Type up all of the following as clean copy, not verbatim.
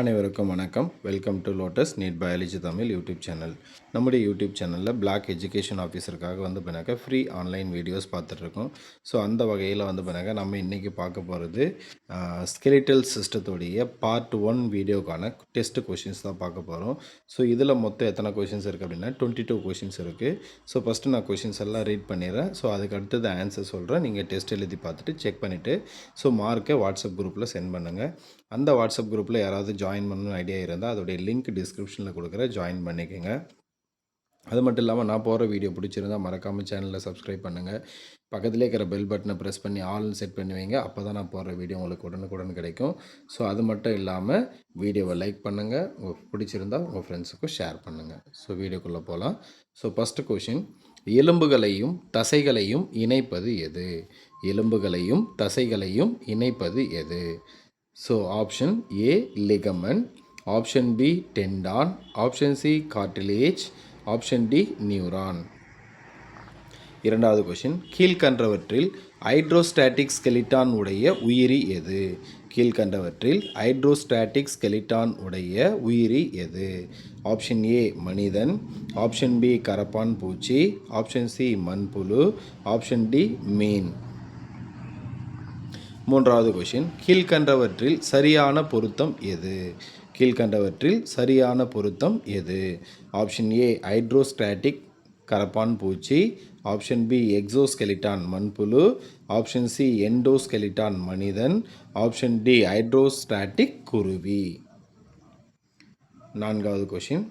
அனைவருக்கும் வணக்கம். Welcome to lotus NEET biology Tamil YouTube channel. நம்முடைய யூடியூப் சேனலில் பிளாக் எஜுகேஷன் ஆஃபீஸருக்காக பண்ணாக்க ஃப்ரீ ஆன்லைன் வீடியோஸ் பார்த்துட்ருக்கோம். ஸோ அந்த வகையில் பண்ணாக்க நம்ம இன்றைக்கி பார்க்க போகிறது ஸ்கெலிட்டல் சிஸ்டத்துடைய பார்ட் 1 வீடியோக்கான டெஸ்ட் கொஷின்ஸ் தான் பார்க்க போகிறோம். ஸோ இதில் மொத்தம் எத்தனை கொஷின்ஸ் இருக்குது அப்படின்னா 22 கொஷின்ஸ் இருக்குது. ஸோ ஃபஸ்ட்டு நான் கொஷின்ஸ் எல்லாம் ரீட் பண்ணிடுறேன். ஸோ அதுக்கு அடுத்தது ஆன்சர் சொல்கிறேன். நீங்கள் டெஸ்ட் எழுதி பார்த்துட்டு செக் பண்ணிவிட்டு ஸோ மார்க்கை வாட்ஸ்அப் குரூப்பில் சென்ட் பண்ணுங்கள். அந்த வாட்ஸ்அப் குரூப்பில் யாராவது ஜாயின் பண்ணணும்னு ஐடியா இருந்தால் அதோடைய லிங்க் டிஸ்கிரிப்ஷனில் கொடுக்குற ஜாயின் பண்ணிக்கோங்க. அது மட்டும் இல்லாமல் நான் போகிற வீடியோ பிடிச்சிருந்தால் மறக்காமல் சேனலில் சப்ஸ்கிரைப் பண்ணுங்கள். பக்கத்துலேயே இருக்கிற பெல் பட்டனை ப்ரெஸ் பண்ணி ஆல்னு செட் பண்ணி வைங்க. அப்போ தான் நான் போகிற வீடியோ உங்களுக்கு உடனுக்குடன் கிடைக்கும். ஸோ அது மட்டும் இல்லாமல் வீடியோவை லைக் பண்ணுங்கள். உங்களுக்கு பிடிச்சிருந்தால் உங்கள் ஃப்ரெண்ட்ஸுக்கும் ஷேர் பண்ணுங்கள். ஸோ வீடியோக்குள்ளே போகலாம். ஸோ ஃபஸ்ட்டு கொஷின், எலும்புகளையும் தசைகளையும் இணைப்பது எது? எலும்புகளையும் தசைகளையும் இணைப்பது எது? So option A ligament, option B tendon, option C cartilage, option D neuron. இரண்டாவது கொஷின், கீழ்கண்டவற்றில் ஹைட்ரோஸ்டாட்டிக் ஸ்கெலிட்டான் உடைய உயிரி எது? கீழ்கண்டவற்றில் ஹைட்ரோஸ்டாட்டிக் ஸ்கெலிட்டான் உடைய உயிரி எது? ஆப்ஷன் ஏ மனிதன், ஆப்ஷன் பி கரப்பான் பூச்சி, ஆப்ஷன் சி மண்புழு, ஆப்ஷன் டி மீன். மூன்றாவது கொஷின், கீழ்கண்டவற்றில் சரியான பொருத்தம் எது? கீழ்கண்டவற்றில் சரியான பொருத்தம் எது? ஆப்ஷன் ஏ ஹைட்ரோஸ்டாட்டிக் கரப்பான் பூச்சி, ஆப்ஷன் பி எக்ஸோஸ்கெலிட்டான் மண்புழு, ஆப்ஷன் சி எண்டோஸ்கெலிட்டான் மனிதன், ஆப்ஷன் டி ஹைட்ரோஸ்டாட்டிக் குருவி. நான்காவது கொஷின்,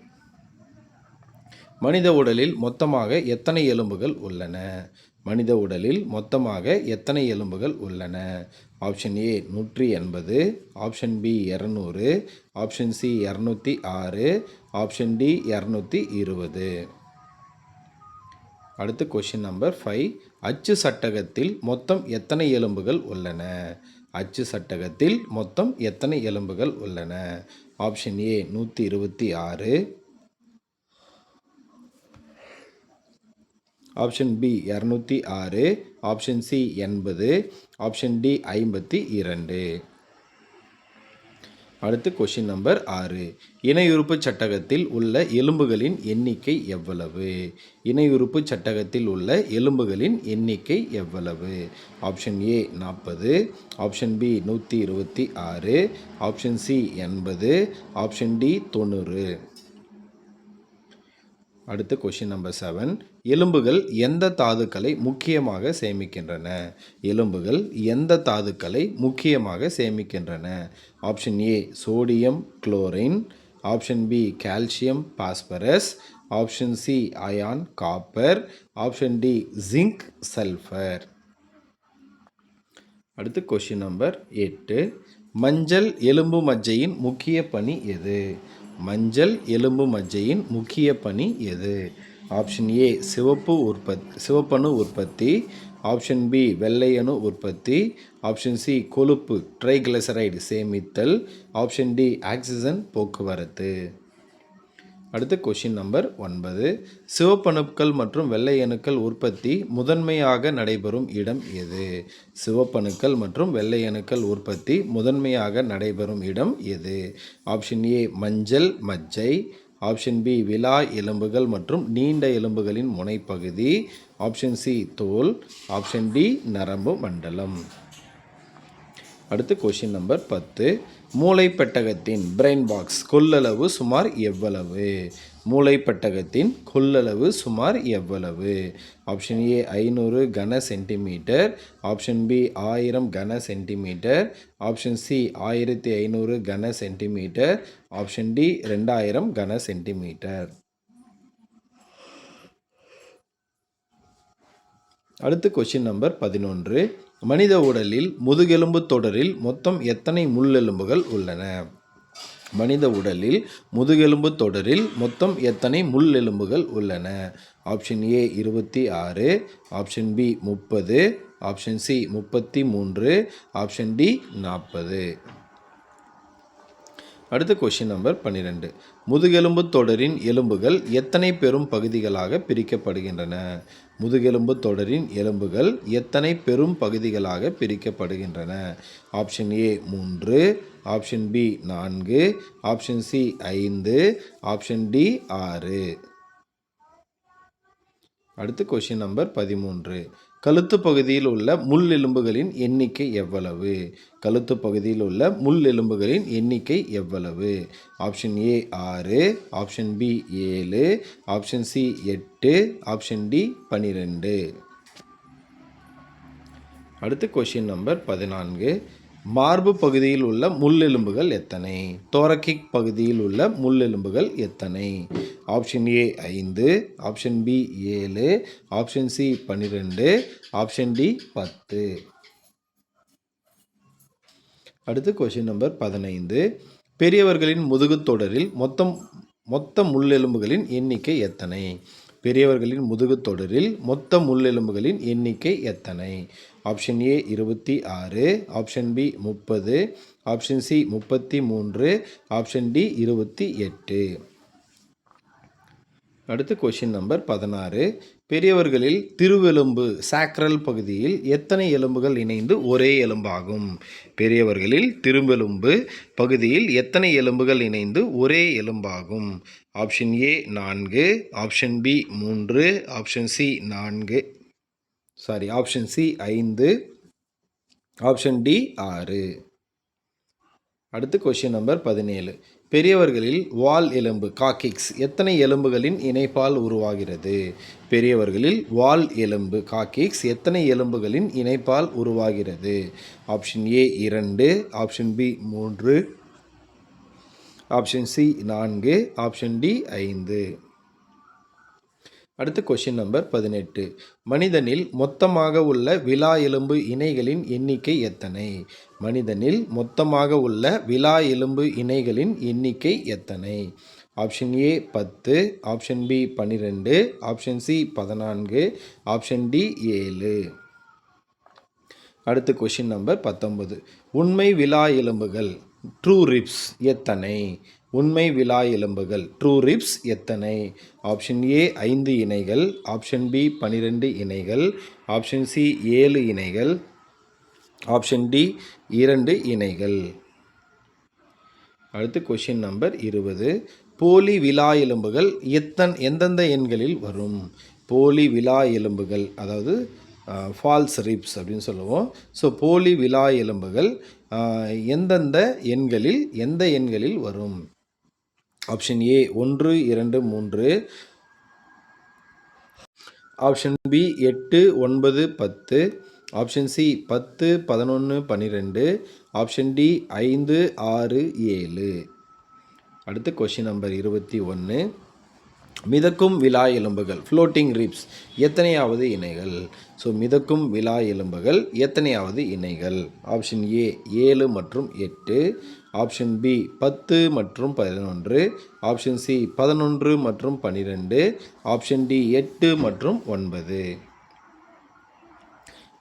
மனித உடலில் மொத்தமாக எத்தனை எலும்புகள் உள்ளன? மனித உடலில் மொத்தமாக எத்தனை எலும்புகள் உள்ளன? Option A 180, option B 200, option C 206, option D 220. அடுத்து கொஷின் நம்பர் 5, அச்சு சட்டகத்தில் மொத்தம் எத்தனை எலும்புகள் உள்ளன? அச்சு சட்டகத்தில் மொத்தம் எத்தனை எலும்புகள் உள்ளன? Option A 126, option B 206, option C 80, option D 52. அடுத்து கொஷின் நம்பர் 6, இணையுறுப்பு சட்டகத்தில் உள்ள எலும்புகளின் எண்ணிக்கை எவ்வளவு? இணையுறுப்பு சட்டகத்தில் உள்ள எலும்புகளின் எண்ணிக்கை எவ்வளவு? Option A 40, option B 126, option C 80, option D 90. அடுத்து கொஷின் நம்பர் 7, எலும்புகள் எந்த தாதுக்களை முக்கியமாக சேமிக்கின்றன? எலும்புகள் எந்த தாதுக்களை முக்கியமாக சேமிக்கின்றன? Option A sodium chlorine, option B calcium phosphorus, option C iron copper, option D zinc sulphur. அடுத்து கொஷின் நம்பர் 8, மஞ்சள் எலும்பு மஜ்ஜையின் முக்கிய பணி எது? மஞ்சள் எலும்பு மஜ்ஜையின் முக்கிய பணி எது? ஆப்ஷன் ஏ சிவப்பணு உற்பத்தி, ஆப்ஷன் பி வெள்ளையணு உற்பத்தி, ஆப்ஷன் சி கொழுப்பு ட்ரைகிளிசரைடு சேமித்தல், ஆப்ஷன் டி ஆக்சிஜன் போக்குவரத்து. அடுத்து கொஷின் நம்பர் 9, சிவப்பணுக்கள் மற்றும் வெள்ளை அணுக்கள் உற்பத்தி முதன்மையாக நடைபெறும் இடம் எது? சிவப்பணுக்கள் மற்றும் வெள்ளை அணுக்கள் உற்பத்தி முதன்மையாக நடைபெறும் இடம் எது? ஆப்ஷன் ஏ மஞ்சள் மஜ்ஜை, ஆப்ஷன் பி விலா எலும்புகள் மற்றும் நீண்ட எலும்புகளின் முனைப்பகுதி, ஆப்ஷன் சி தோல், ஆப்ஷன் டி நரம்பு மண்டலம். அடுத்து கொஷின் நம்பர் 10, மூளைப்பெட்டகத்தின் பிரெயின் பாக்ஸ் கொள்ளளவு சுமார் எவ்வளவு? மூளைப்பெட்டகத்தின் கொள்ளளவு சுமார் எவ்வளவு? ஆப்ஷன் ஏ 500 கன சென்டிமீட்டர், ஆப்ஷன் பி 1000 கன சென்டிமீட்டர், ஆப்ஷன் சி 1500 கன சென்டிமீட்டர், ஆப்ஷன் டி 2000 கன சென்டிமீட்டர். அடுத்து கொஷின் நம்பர் 11, மனித உடலில் முதுகெலும்பு தொடரில் மொத்தம் எத்தனை முள்ளெலும்புகள் உள்ளன? மனித உடலில் முதுகெலும்பு தொடரில் மொத்தம் எத்தனை முள்ளெலும்புகள் உள்ளன? Option A 26, option B 30, option C 33, option D 40. அடுத்த கொஷின் நம்பர் 12, முதுகெலும்பு தொடரின் எலும்புகள் எத்தனை பெரும் பகுதிகளாக பிரிக்கப்படுகின்றன? முதுகெலும்பு தொடரின் எலும்புகள் எத்தனை பெரும் பகுதிகளாக பிரிக்கப்படுகின்றன? Option A 3, option B 4, option C 5, option D 6. அடுத்து கொஷின் நம்பர் 13. கழுத்து பகுதியில் உள்ள முள் எலும்புகளின் எண்ணிக்கை எவ்வளவு? கழுத்து பகுதியில் உள்ள முள் எலும்புகளின் எண்ணிக்கை எவ்வளவு? Option A 6, option B 7, option C 8, option D 12. அடுத்து கொஷின் நம்பர் 14. மார்பு பகுதியில் உள்ள முள்ளெலும்புகள் எத்தனை? தோரக்கிக் பகுதியில் உள்ள முள்ளெலும்புகள் எத்தனை? Option A 5, option B 7, option C 12, option D 10. அடுத்து கொஷின் நம்பர் 15. பெரியவர்களின் முதுகுத் தொடரில் மொத்த முள்ளெலும்புகளின் எண்ணிக்கை எத்தனை? பெரியவர்களின் முதுகுத் தொடரில் மொத்த முள்ளெலும்புகளின் எண்ணிக்கை எத்தனை? Option A 26, option B 30, option C 33, option D 28. அடுத்து கொஷின் நம்பர் 16. பெரியவர்களில் திருவெலும்பு சாக்ரல் பகுதியில் எத்தனை எலும்புகள் இணைந்து ஒரே எலும்பாகும்? பெரியவர்களில் திருவெலும்பு பகுதியில் எத்தனை எலும்புகள் இணைந்து ஒரே எலும்பாகும்? Option A 4, option B 3, option C 5, option D 6. அடுத்து கொஷின் நம்பர் 17. பெரியவர்களில் வால் எலும்பு காக்கிக்ஸ் எத்தனை எலும்புகளின் இணைப்பால் உருவாகிறது? பெரியவர்களில் வால் எலும்பு காக்கிக்ஸ் எத்தனை எலும்புகளின் இணைப்பால் உருவாகிறது? Option A 2, option B 3, option C 4, option D 5. அடுத்து கொஷின் நம்பர் 18. மனிதனில் மொத்தமாக உள்ள விலா எலும்பு இணைகளின் எண்ணிக்கை எத்தனை? மனிதனில் மொத்தமாக உள்ள விலா எலும்பு இணைகளின் எண்ணிக்கை எத்தனை? Option A 10, option B 12, option C 14, option D 7. அடுத்து கொஷின் நம்பர் 19. உண்மை விலா எலும்புகள் ட்ரூ ரிப்ஸ் எத்தனை? உண்மை விலா எலும்புகள் ட்ரூ ரிப்ஸ் எத்தனை? ஆப்ஷன் ஏ 5 இணைகள், ஆப்ஷன் பி 12 இணைகள், ஆப்ஷன் சி 7 இணைகள், ஆப்ஷன் டி 2 இணைகள். அடுத்து கொஷின் நம்பர் 20. போலி விலா எலும்புகள் எந்தெந்த எண்களில் வரும்? போலி விலா எலும்புகள் அதாவது ஃபால்ஸ் ரிப்ஸ் அப்படின்னு சொல்லுவோம். ஸோ போலி விலா எலும்புகள் எந்த எண்களில் வரும்? Option A 1, 2, 3, option B 8, 9, 10, option C 10, 11, 12, option D 5, 6, 7. அடுத்து கொஷின் நம்பர் 21. மிதக்கும் விலா எலும்புகள் ஃப்ளோட்டிங் ரிப்ஸ் எத்தனையாவது இணைகள்? ஸோ மிதக்கும் விலா எலும்புகள் எத்தனையாவது இணைகள்? ஆப்ஷன் ஏ 7 மற்றும் 8, ஆப்ஷன் பி 10 மற்றும் 11, ஆப்ஷன் சி 11 மற்றும் 12, ஆப்ஷன் டி 8 மற்றும் 9.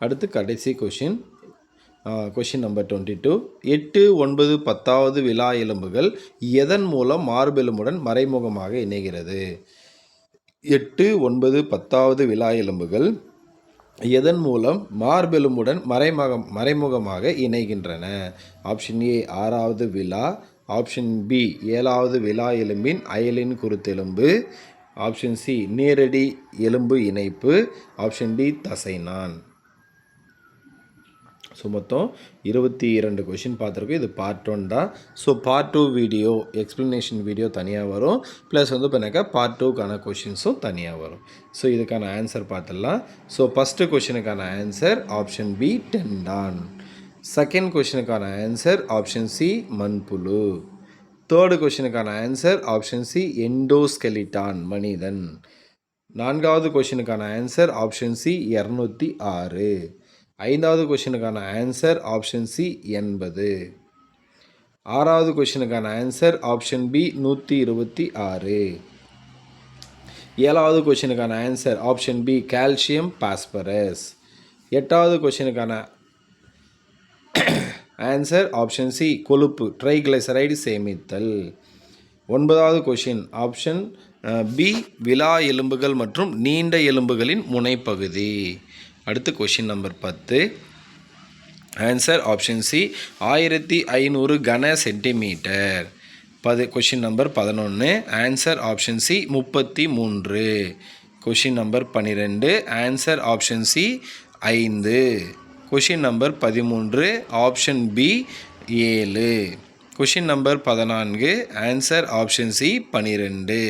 அடுத்து கடைசி கொஷின் நம்பர் 22. 8, 9, 10வது விலா எலும்புகள் எதன் மூலம் மார்பெலும்புடன் மறைமுகமாக இணைகிறது? 8, 9, 10வது விலா எலும்புகள் எதன் மூலம் மார்பெலும்புடன் மறைமுகமாக இணைகின்றன? ஆப்ஷன் ஏ 6வது விலா, ஆப்ஷன் பி 7வது விலா எலும்பின் அயலின் குருத்தெலும்பு, ஆப்ஷன் சி நேரடி எலும்பு இணைப்பு, ஆப்ஷன் டி தசைநான். ஸோ மொத்தம் 22 கொஷின் பார்த்துருக்கோம். இது பார்ட் 1 தான். So part 2 video explanation video தனியாக வரும். ப்ளஸ் வந்து பார்த்தீங்கன்னாக்கா பார்ட் 2க்கான கொஷின்ஸும் தனியாக வரும். ஸோ இதுக்கான ஆன்சர் பார்த்துடலாம். ஸோ ஃபஸ்ட்டு கொஷினுக்கான answer option B tendon. Second கொஷினுக்கான ஆன்சர் ஆப்ஷன் சி மண்புழு. தேர்டு கொஷினுக்கான ஆன்சர் ஆப்ஷன் சி எண்டோஸ்கெலிட்டான் மனிதன். 4வது கொஷினுக்கான ஆன்சர் ஆப்ஷன் சி 206. 5வது கொஷினுக்கான ஆன்சர் ஆப்ஷன் சி 80. 6வது கொஷினுக்கான ஆன்சர் ஆப்ஷன் பி 126. 7வது கொஷினுக்கான answer option B calcium phosphorus. 8வது கொஷினுக்கான ஆன்சர் ஆப்ஷன் சி கொழுப்பு ட்ரைகிளைசரைடு சேமித்தல். 9வது கொஷின் ஆப்ஷன் பி விலா எலும்புகள் மற்றும் நீண்ட எலும்புகளின் முனைப்பகுதி. அடுத்து question number 10. Answer option C 1500 கன centimetre. Question number 11 answer option C 33. Question number 12 answer option C 5. Question number 13 option B 7. Question number 14 answer option C 12.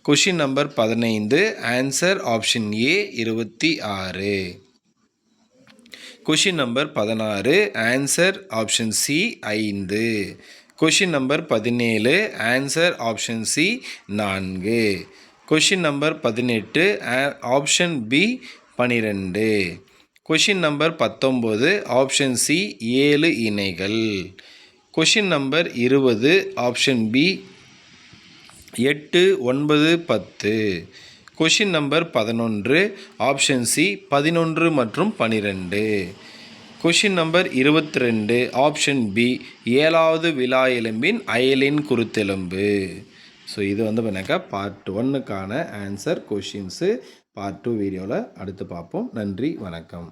Question number 15 answer option A 26. Question number 16 answer option C 5. Question number 17 answer option C 4. Question number 18 option B 12. Question number 19 option C 7 இணைகள். Question number 20 option B 8, 9, 10. Question number 11 option C 11 மற்றும் 12. Question number 22 option B 7வது விலா எலும்பின் அயலின் குருத்தெலும்பு. So இது வந்து பண்ணாக்கா part 1க்கான answer questions. Part 2 வீடியோவில் அடுத்து பார்ப்போம். நன்றி, வணக்கம்.